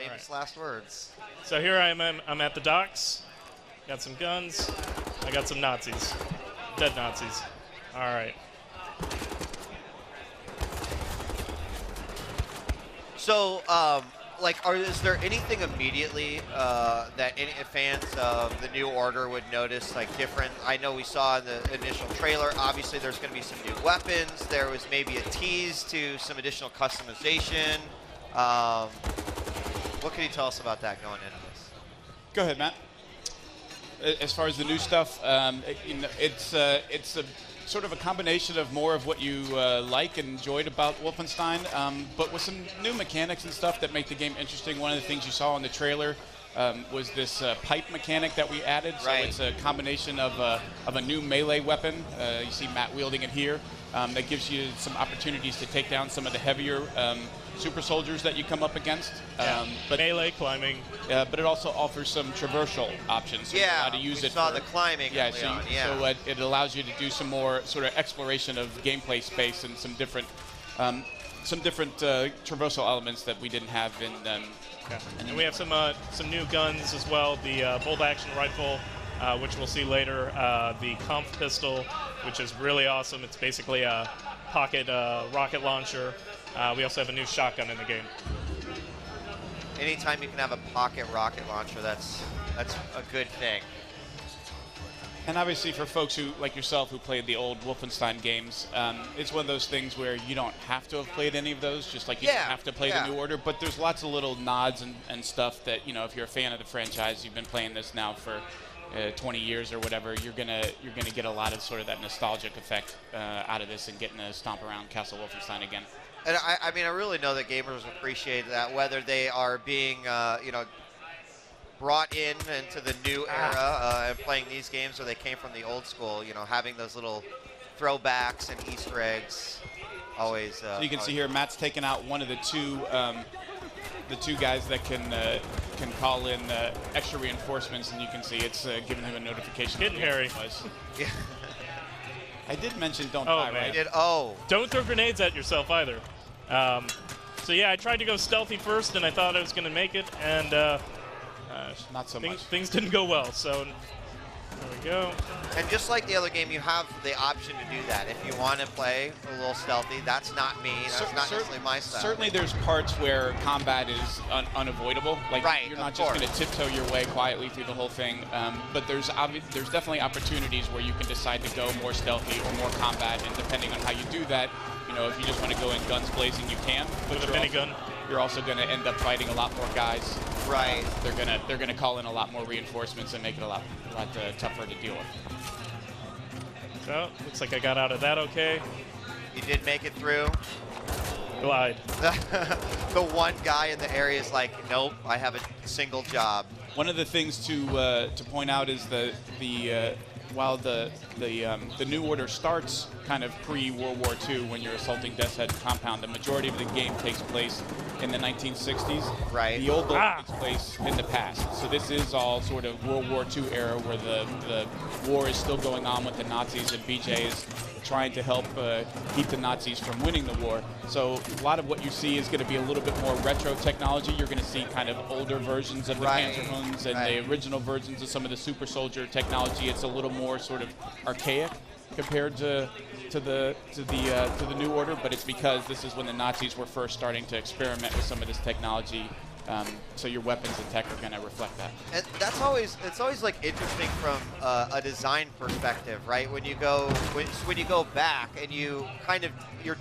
famous last words. So here I am. I'm at the docks. Got some guns. I got some Nazis. Dead Nazis. All right. So, is there anything immediately that any fans of the New Order would notice, like different? I know we saw in the initial trailer, obviously there's going to be some new weapons. There was maybe a tease to some additional customization. What can you tell us about that going into this? Go ahead, Matt. As far as the new stuff, it's a sort of a combination of more of what you like and enjoyed about Wolfenstein, but with some new mechanics and stuff that make the game interesting. One of the things you saw in the trailer was this pipe mechanic that we added. Right. So it's a combination of a new melee weapon. You see Matt wielding it here. That gives you some opportunities to take down some of the heavier super soldiers that you come up against. But melee climbing. But it also offers some traversal options. So how to use it. Saw the climbing. So it allows you to do some more sort of exploration of gameplay space and some different traversal elements that we didn't have in. And we have some new guns as well. The bolt action rifle, which we'll see later. The Kampf pistol, which is really awesome. It's basically a pocket rocket launcher. We also have a new shotgun in the game. Anytime you can have a pocket rocket launcher, that's a good thing. And obviously for folks who, like yourself, who played the old Wolfenstein games, it's one of those things where you don't have to have played any of those, just like you don't have to play the New Order, but there's lots of little nods and stuff that, if you're a fan of the franchise, you've been playing this now for 20 years or whatever, you're gonna get a lot of sort of that nostalgic effect out of this and getting to stomp around Castle Wolfenstein again. And I mean, I really know that gamers appreciate that, whether they are being, brought into the new era and playing these games, or they came from the old school. Having those little throwbacks and Easter eggs, always. So you can see here, Matt's taken out one of the two guys that can call in extra reinforcements, and you can see it's giving him a notification. Getting hairy. Yeah. I did mention don't die, man. right? Don't throw grenades at yourself either. So yeah, I tried to go stealthy first, and I thought I was going to make it, and not so much. Things didn't go well. So there we go. And just like the other game, you have the option to do that. If you want to play a little stealthy, that's not me. That's not necessarily my style. Certainly there's parts where combat is unavoidable. Like you're not just going to tiptoe your way quietly through the whole thing. But there's definitely opportunities where you can decide to go more stealthy or more combat. And depending on how you do that, if you just want to go in guns blazing, you can. With a minigun. You're also going to end up fighting a lot more guys. Right. They're gonna call in a lot more reinforcements and make it a lot tougher to deal with. So looks like I got out of that okay. You did make it through. Glide. The one guy in the area is like, nope, I have a single job. One of the things to point out is while the New Order starts kind of pre-World War II when you're assaulting Death's Head compound, the majority of the game takes place in the 1960s. Right. The old one takes place in the past. So this is all sort of World War II era where the war is still going on with the Nazis, and BJ is trying to help keep the Nazis from winning the war. So a lot of what you see is going to be a little bit more retro technology. You're going to see kind of older versions of the Panzerhunds and the original versions of some of the super soldier technology. It's a little more sort of archaic compared to the New Order, but it's because this is when the Nazis were first starting to experiment with some of this technology. So your weapons and tech are going to reflect that. And it's always like interesting from a design perspective, right? When you go back and you're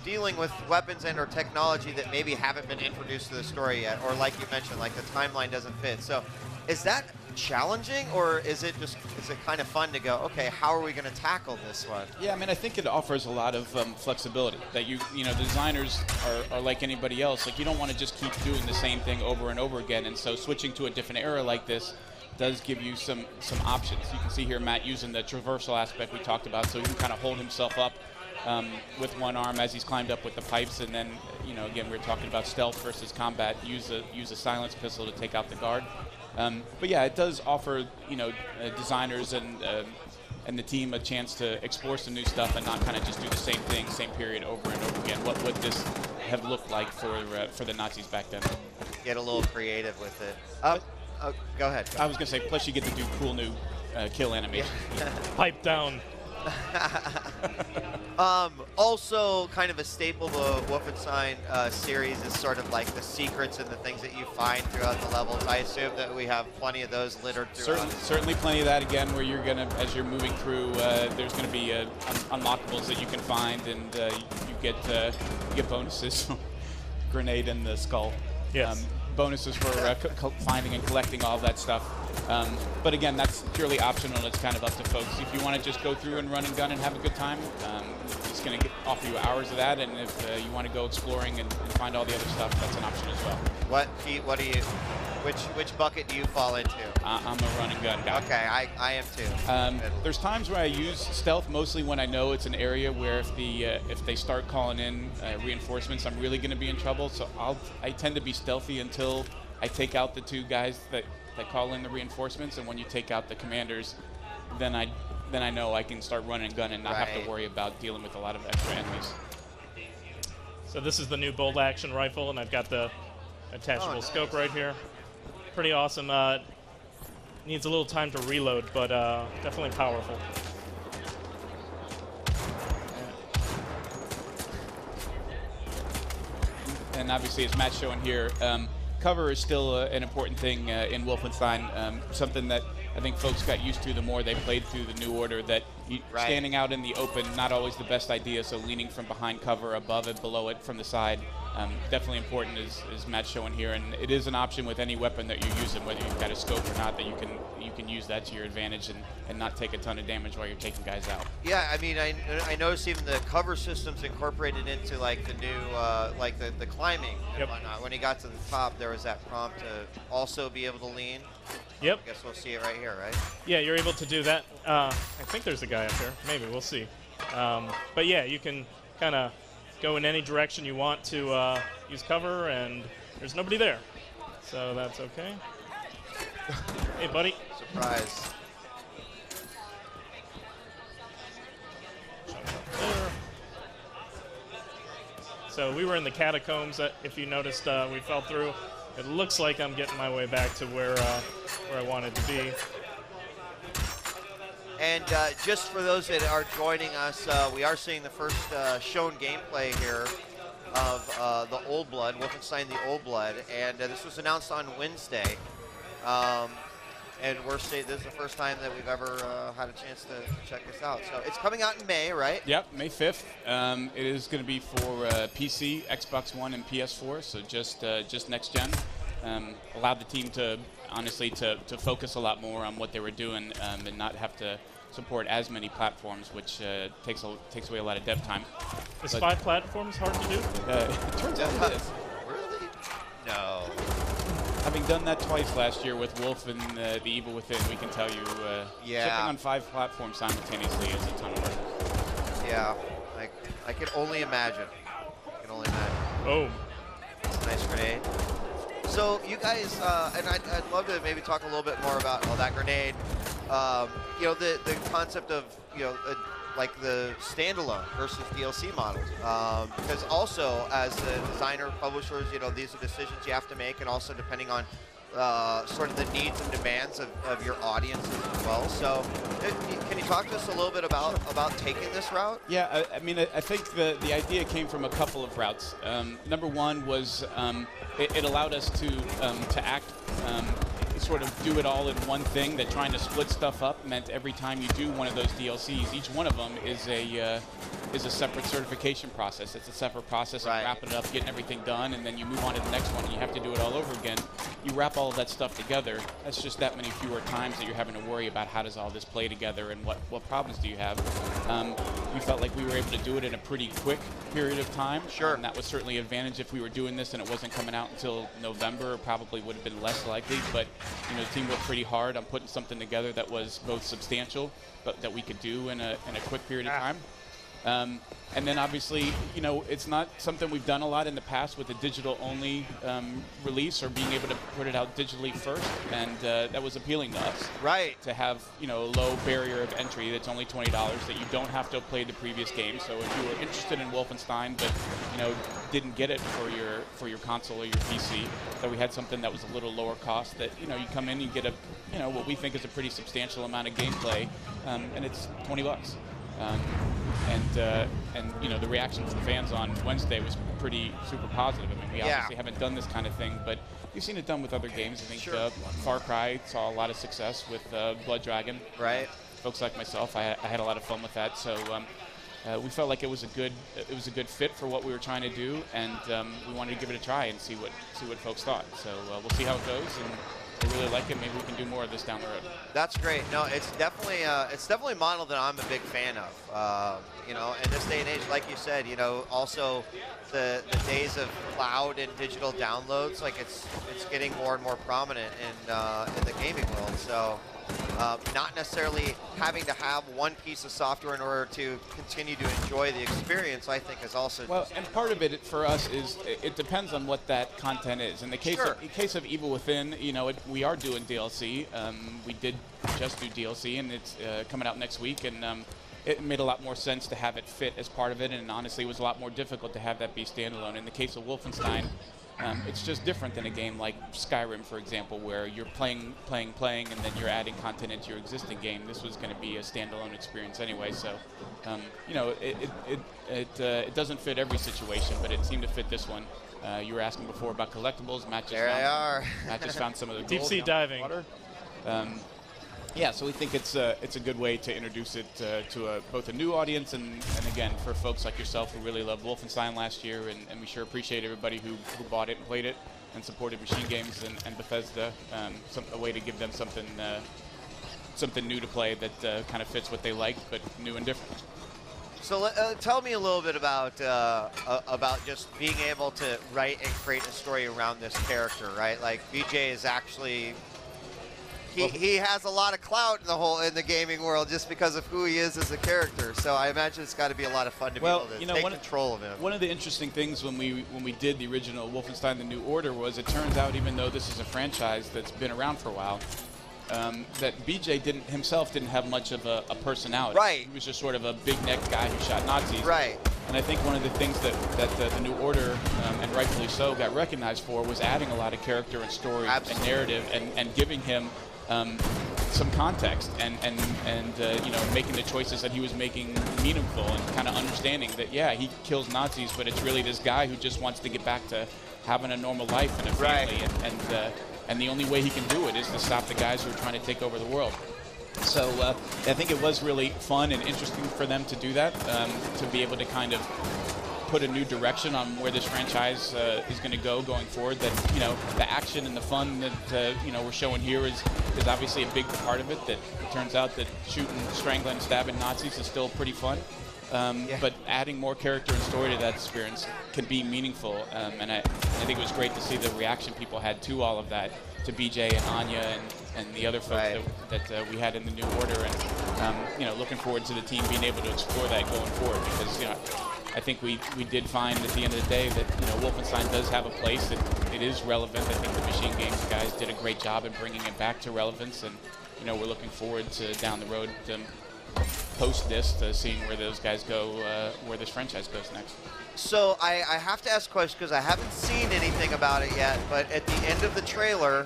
dealing with weapons and or technology that maybe haven't been introduced to the story yet, or like you mentioned, like the timeline doesn't fit. So is that challenging, or is it kind of fun to go, okay, how are we going to tackle this one? Yeah, I mean, I think it offers a lot of flexibility that designers are like anybody else. Like, you don't want to just keep doing the same thing over and over again, and so switching to a different era like this does give you some options. You can see here Matt using the traversal aspect we talked about, so he can kind of hold himself up with one arm as he's climbed up with the pipes, and then, again, we were talking about stealth versus combat, use a silence pistol to take out the guard. But yeah, it does offer designers and the team a chance to explore some new stuff and not kind of just do the same thing, same period over and over again. What would this have looked like for the Nazis back then? get a little creative with it. Go ahead. I was going to say, plus you get to do cool new kill animations. Pipe down. Also, kind of a staple of the Wolfenstein series is sort of like the secrets and the things that you find throughout the levels. I assume that we have plenty of those littered throughout. Certainly plenty of that, again, where you're going to, as you're moving through, there's going to be unlockables that you can find, and you get bonuses. Grenade in the skull. Yes. Bonuses for finding and collecting all of that stuff. But again, that's purely optional. It's kind of up to folks. If you want to just go through and run and gun and have a good time, it's going to offer you hours of that. And if you want to go exploring and find all the other stuff, that's an option as well. What do you? Which bucket do you fall into? I'm a run and gun guy. Okay, I am too. There's times where I use stealth, mostly when I know it's an area where if they start calling in reinforcements, I'm really going to be in trouble. So I tend to be stealthy until I take out the 2 guys that call in the reinforcements, and when you take out the commanders, then I know I can start running and gun and not have to worry about dealing with a lot of extra enemies. So this is the new bolt action rifle, and I've got the attachable scope right here. Pretty awesome. Needs a little time to reload, but definitely powerful. And obviously, as Matt's showing here, cover is still an important thing in Wolfenstein. Something that I think folks got used to the more they played through the New Order, that standing out in the open, not always the best idea, so leaning from behind cover, above it, below it, from the side, definitely important, as Matt's showing here. And it is an option with any weapon that you're using, whether you've got a scope or not, that you can use that to your advantage and not take a ton of damage while you're taking guys out. Yeah, I mean, I noticed even the cover system's incorporated into like the new, like the climbing and whatnot. When he got to the top, there was that prompt to also be able to lean. Yep. I guess we'll see it right here, right? Yeah, you're able to do that. I think there's a guy up here. Maybe, we'll see. But yeah, you can kind of go in any direction you want to use cover, and there's nobody there. So that's okay. Hey, buddy. Surprise. So we were in the catacombs. If you noticed, we fell through. It looks like I'm getting my way back to where I wanted to be. And just for those that are joining us, we are seeing the first shown gameplay here of the Old Blood, Wolfenstein the Old Blood, and this was announced on Wednesday. And we're saying this is the first time that we've ever had a chance to check this out. So it's coming out in May, right? Yep, May 5th. It is going to be for PC, Xbox One, and PS4, so just next gen. Allowed the team to, honestly, to focus a lot more on what they were doing and not have to support as many platforms, which takes away a lot of dev time. Is 5 platforms hard to do? It turns out it is. Really? No. Having done that twice last year with Wolf and The Evil Within, we can tell you shipping on 5 platforms simultaneously is a ton of work. Yeah, I can only imagine. Boom. Nice grenade. So you guys, and I'd love to maybe talk a little bit more about that grenade. You know, the concept of, you know, like the standalone versus DLC models. Because also, as the designer, publishers, you know, these are decisions you have to make, and also depending on sort of the needs and demands of your audiences as well. So can you talk to us a little bit about taking this route? Yeah, I mean, I think the idea came from a couple of routes. Number one was it allowed us to act, sort of do it all in one thing, that trying to split stuff up meant every time you do one of those DLCs, each one of them is a separate certification process. It's a separate process of wrapping it up, getting everything done, and then you move on to the next one and you have to do it all over again. You wrap all of that stuff together, that's just that many fewer times that you're having to worry about how does all this play together and what problems do you have. We felt like we were able to do it in a pretty quick period of time. Sure. And that was certainly an advantage. If we were doing this and it wasn't coming out until November, it probably would have been less likely, but you know, the team worked pretty hard on putting something together that was both substantial, but that we could do in a quick period of time. And then obviously, you know, it's not something we've done a lot in the past with a digital-only release or being able to put it out digitally first, and that was appealing to us. Right. To have, you know, a low barrier of entry that's only $20, that you don't have to have played the previous game. So if you were interested in Wolfenstein, but you know didn't get it for your console or your PC, that we had something that was a little lower cost. That you know you come in, you get a, you know, what we think is a pretty substantial amount of gameplay, and it's $20. And you know the reaction from the fans on Wednesday was pretty super positive. I mean, we obviously haven't done this kind of thing, but you've seen it done with other games. I think Far Cry saw a lot of success with Blood Dragon. Right. Folks like myself, I had a lot of fun with that. So we felt like it was a good fit for what we were trying to do, and we wanted to give it a try and see what folks thought. So we'll see how it goes, and if they really like it, maybe we can do more of this down the road. That's great. No, it's definitely a model that I'm a big fan of. You know, in this day and age, like you said, you know, also the days of cloud and digital downloads, like it's getting more and more prominent in the gaming world. So not necessarily having to have one piece of software in order to continue to enjoy the experience, I think, is also and part of it for us is it depends on what that content is. In the case of Evil Within, you know, we are doing DLC. We did just do DLC, and it's coming out next week, and it made a lot more sense to have it fit as part of it, and honestly, it was a lot more difficult to have that be standalone. In the case of Wolfenstein, it's just different than a game like Skyrim, for example, where you're playing, and then you're adding content into your existing game. This was going to be a standalone experience anyway, so you know, it doesn't fit every situation, but it seemed to fit this one. You were asking before about collectibles. Matt just found some of the deep sea diving. Water. Yeah, so we think it's a good way to introduce it to both a new audience and again, for folks like yourself who really loved Wolfenstein last year, and we sure appreciate everybody who bought it and played it and supported Machine Games and Bethesda, a way to give them something new to play that kind of fits what they liked, but new and different. So tell me a little bit about just being able to write and create a story around this character, right? Like BJ is actually he has a lot of clout in the gaming world just because of who he is as a character. So I imagine it's got to be a lot of fun to be able to take control of him. One of the interesting things when we did the original Wolfenstein: The New Order was it turns out, even though this is a franchise that's been around for a while, that BJ himself didn't have much of a personality. Right. He was just sort of a big-necked guy who shot Nazis. Right. And I think one of the things that the New Order, and rightfully so, got recognized for was adding a lot of character and story and narrative and giving him some context and you know, making the choices that he was making meaningful and kind of understanding that, yeah, he kills Nazis, but it's really this guy who just wants to get back to having a normal life and a family, and the only way he can do it is to stop the guys who are trying to take over the world. So I think it was really fun and interesting for them to do that, to be able to kind of put a new direction on where this franchise is going to go going forward. That, you know, the action and the fun that you know, we're showing here is obviously a big part of it. That it turns out that shooting, strangling, stabbing Nazis is still pretty fun. But adding more character and story to that experience can be meaningful, and I think it was great to see the reaction people had to all of that, to BJ and Anya and the other folks that we had in the New Order, and you know, looking forward to the team being able to explore that going forward, because, you know, I think we did find at the end of the day that, you know, Wolfenstein does have a place, it is relevant. I think the Machine Games guys did a great job in bringing it back to relevance, and, you know, we're looking forward to down the road post this to seeing where those guys go, where this franchise goes next. So I have to ask a question because I haven't seen anything about it yet, but at the end of the trailer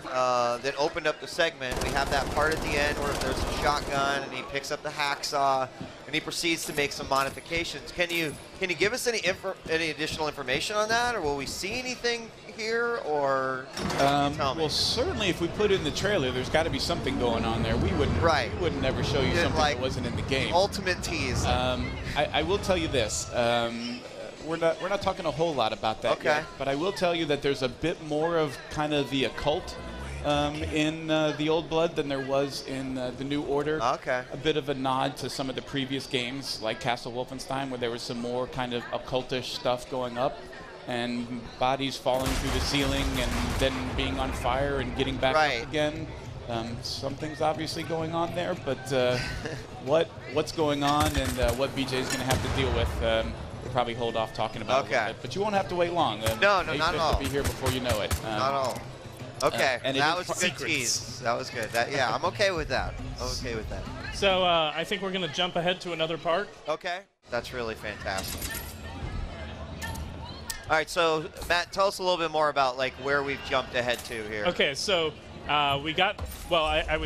that opened up the segment, we have that part at the end where there's a shotgun and he picks up the hacksaw and he proceeds to make some modifications. Can you give us any additional information on that, or will we see anything here, or well, certainly if we put it in the trailer, there's got to be something going on there. We wouldn't ever show you something that wasn't in the game. Ultimate tease. I will tell you this. We're not talking a whole lot about that yet, but I will tell you that there's a bit more of kind of the occult in the Old Blood than there was in the New Order. Okay. A bit of a nod to some of the previous games, like Castle Wolfenstein, where there was some more kind of occultish stuff going up, and bodies falling through the ceiling and then being on fire and getting back up again. Something's obviously going on there, but what's going on and what BJ is going to have to deal with, we'll probably hold off talking about it a little bit. But you won't have to wait long. No, not at all. will be here before you know it. Not at all. Okay, and that was a good tease. That was good. Yeah, I'm okay with that. I'm okay with that. So I think we're going to jump ahead to another part. Okay, that's really fantastic. All right, so Matt, tell us a little bit more about like where we've jumped ahead to here. Okay, so we got, well, I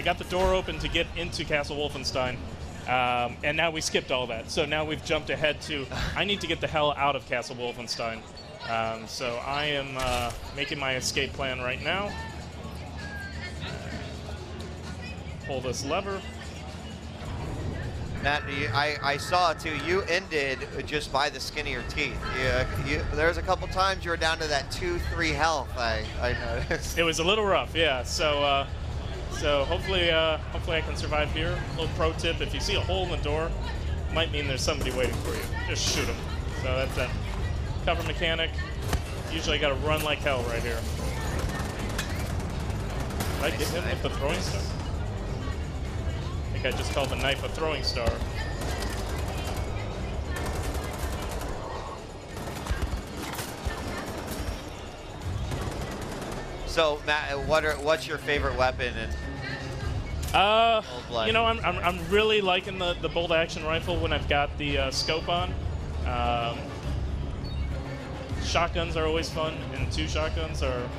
got the door open to get into Castle Wolfenstein, and now we skipped all that. So now we've jumped ahead to, I need to get the hell out of Castle Wolfenstein. So I am making my escape plan right now. Pull this lever. Matt, I saw too, you ended just by the skin of your teeth. There's a couple times you were down to that 2-3 health, I noticed. It was a little rough, yeah. So so hopefully I can survive here. A little pro tip, if you see a hole in the door, might mean there's somebody waiting for you. Just shoot them. So that's that. Cover mechanic. Usually I gotta run like hell right here. Did I get him with the throwing star? I think I just called the knife a throwing star. So Matt, what's your favorite weapon? You know, I'm really liking the bolt action rifle when I've got the scope on. Shotguns are always fun, and 2 shotguns are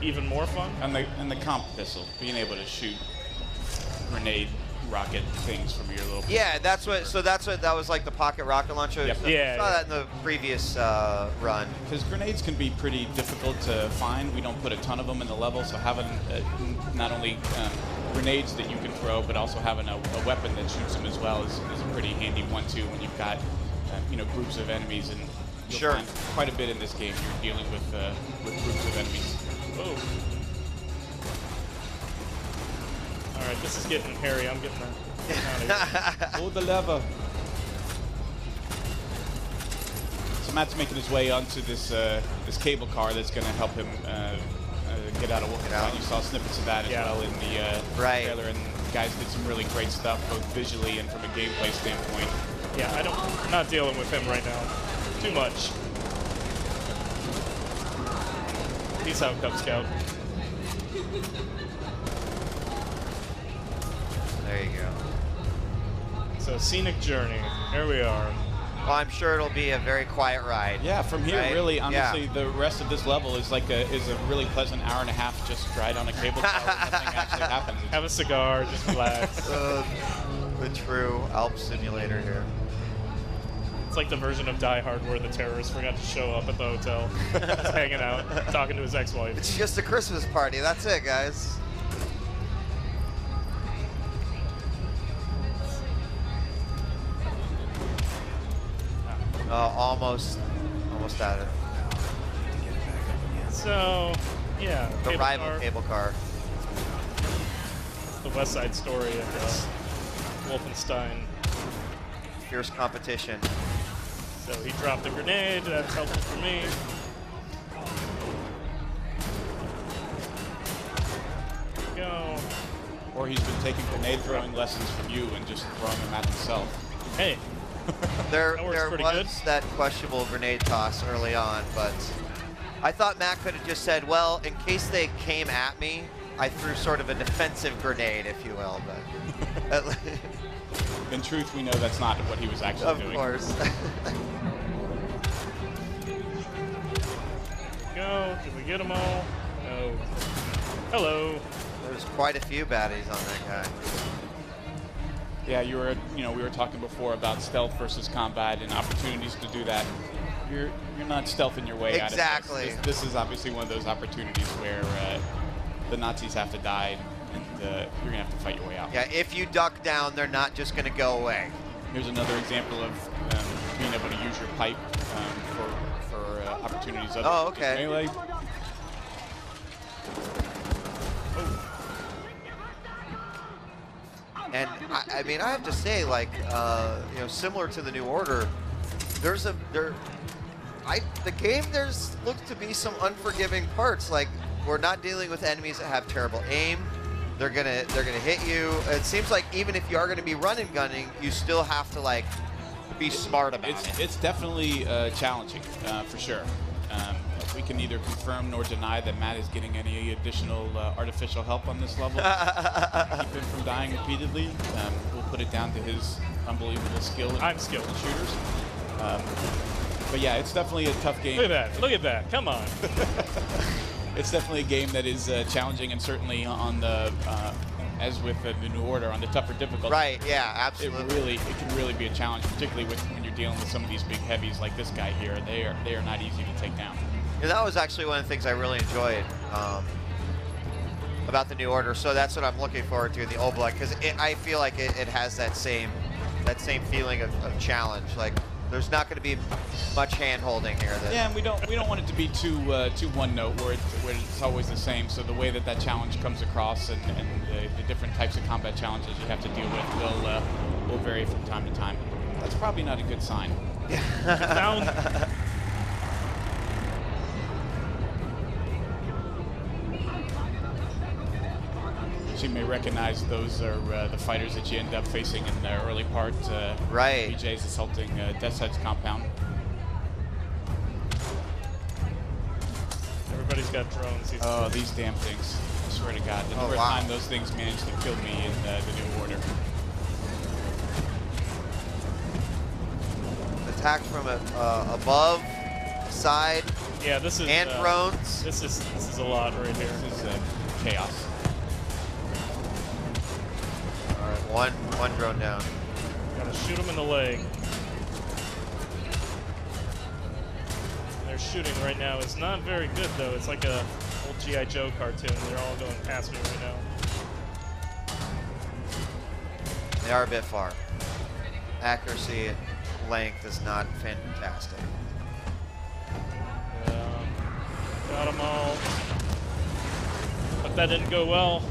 even more fun. And the comp pistol, being able to shoot grenade rocket things from your little. Yeah, that was like the pocket rocket launcher. Yep. I saw that in the previous run. Because grenades can be pretty difficult to find. We don't put a ton of them in the level, so having not only grenades that you can throw, but also having a weapon that shoots them as well is a pretty handy one too. When you've got groups of enemies, and you'll find quite a bit in this game. You're dealing with groups of enemies. Oh. All right, this is getting hairy. I'm getting out of here. Pull the lever. So Matt's making his way onto this cable car that's going to help him get out of Wolfenstein. You saw snippets of that as well in the trailer, and the guys did some really great stuff, both visually and from a gameplay standpoint. Yeah, I'm not dealing with him right now. Too much. Peace out, Cub Scout. There you go. So scenic journey. Here we are. Well, I'm sure it'll be a very quiet ride. Yeah, from here, right? really, honestly, the rest of this level is like a really pleasant hour and a half just ride on a cable car where nothing actually happens. Have a cigar, just relax. The true Alp simulator here. It's like the version of Die Hard where the terrorist forgot to show up at the hotel, just hanging out, talking to his ex-wife. It's just a Christmas party. That's it, guys. Almost at it. So, yeah. The rival cable car. The West Side Story of Wolfenstein. Fierce competition. So he dropped a grenade. That's helpful for me. Go. Or he's been taking grenade throwing lessons from you and just throwing them at himself. Hey. There was good. That questionable grenade toss early on, but I thought Matt could have just said, well, in case they came at me, I threw sort of a defensive grenade, if you will. But in truth, we know that's not what he was actually doing. Of course. Go. Did we get them all? No. Hello. There's quite a few baddies on that guy. Yeah, we were talking before about stealth versus combat and opportunities to do that. You're not stealthing your way out of this. Exactly. This is obviously one of those opportunities where the Nazis have to die, and you're gonna have to fight your way out. Yeah, if you duck down, they're not just gonna go away. Here's another example of being able to use your pipe for opportunities. Oh, okay. Melee. And I mean, I have to say, like, similar to the New Order, the game looks to be some unforgiving parts. Like we're not dealing with enemies that have terrible aim. They're gonna hit you. It seems like even if you are gonna be running gunning, you still have to like be smart about it. It's definitely challenging for sure. We can neither confirm nor deny that Matt is getting any additional artificial help on this level. Keep him from dying repeatedly. We'll put it down to his unbelievable skill. I'm skilled in shooters. But yeah, it's definitely a tough game. Look at that! Look at that! Come on. It's definitely a game that is challenging, and certainly on the as with the New Order, on the tougher difficulty. Right. Yeah. Absolutely. It can really be a challenge, particularly when you're dealing with some of these big heavies like this guy here. They are not easy to take down. Yeah, that was actually one of the things I really enjoyed about the New Order. So that's what I'm looking forward to in the Old Blood, because I feel like it has that same feeling of challenge. Like there's not going to be much hand holding here. Yeah, and we don't want it to be too one note where it's always the same. So the way that challenge comes across and the different types of combat challenges you have to deal with will vary from time to time. That's probably not a good sign. Down. You may recognize those are the fighters that you end up facing in the early part. Right. BJ's assaulting Death's Head's compound. Everybody's got drones. Oh, these damn things. I swear to God. The number of times those things managed to kill me in the New Order. Attack from above, side. Yeah, this is. And drones. This is a lot right here. This is chaos. One drone down. Gotta shoot him in the leg. Their shooting right now is not very good, though. It's like a old G.I. Joe cartoon. They're all going past me right now. They are a bit far. Accuracy, length is not fantastic. Got them all. But that didn't go well.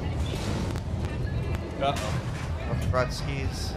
Uh-oh. Brudskis.